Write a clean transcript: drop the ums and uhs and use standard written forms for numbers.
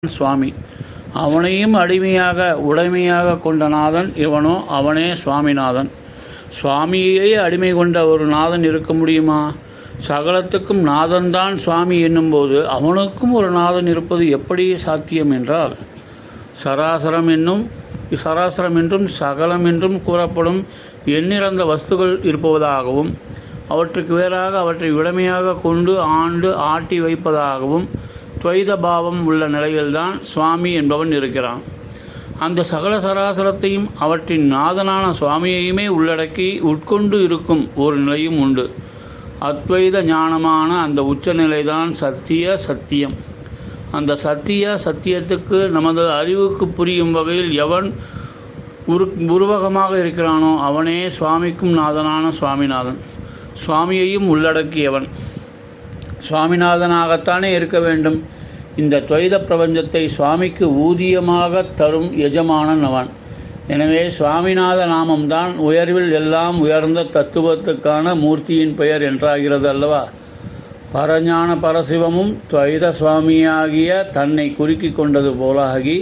சுவாமி. அவனையும் அடிமையாக உடைமையாக கொண்ட நாதன் இவனோ, அவனே சுவாமிநாதன். சுவாமியையே அடிமை கொண்ட ஒரு நாதன் இருக்க முடியுமா? சகலத்துக்கும் நாதன்தான் சுவாமி என்னும்போது அவனுக்கும் ஒரு நாதன் இருப்பது எப்படி சாத்தியம் என்றால், சராசரம் என்றும் சகலம் என்றும் கூறப்படும் எண்ணிறந்த வஸ்துகள் இருப்பதாகவும், அவற்றுக்கு வேறாக அவற்றை உடைமையாக கொண்டு ஆண்டு ஆட்டி வைப்பதாகவும் துவைத பாவம் உள்ள நிலையில்தான் சுவாமி என்பவன் இருக்கிறான். அந்த சகல சராசரத்தையும் அவற்றின் நாதனான சுவாமியையுமே உள்ளடக்கி உட்கொண்டு இருக்கும் ஒரு நிலையும் உண்டு. அத்வைத ஞானமான அந்த உச்சநிலைதான் சத்திய சத்தியம். அந்த சத்திய சத்தியத்துக்கு நமது அறிவுக்கு புரியும் வகையில் எவன் உருவகமாக இருக்கிறானோ அவனே சுவாமிக்கும் நாதனான சுவாமிநாதன். சுவாமியையும் உள்ளடக்கியவன். சுவாமிநாதனாகத்தானே இருக்க வேண்டும். இந்த துவைத பிரபஞ்சத்தை சுவாமிக்கு ஊதியமாக தரும் எஜமானன் அவன். எனவே சுவாமிநாத நாமம்தான் உயர்வில் எல்லாம் உயர்ந்த தத்துவத்துக்கான மூர்த்தியின் பெயர் என்றாகிறது அல்லவா? பரஞான பரசிவமும் துவைத சுவாமியாகிய தன்னை குறுக்கிக் கொண்டது போலாகி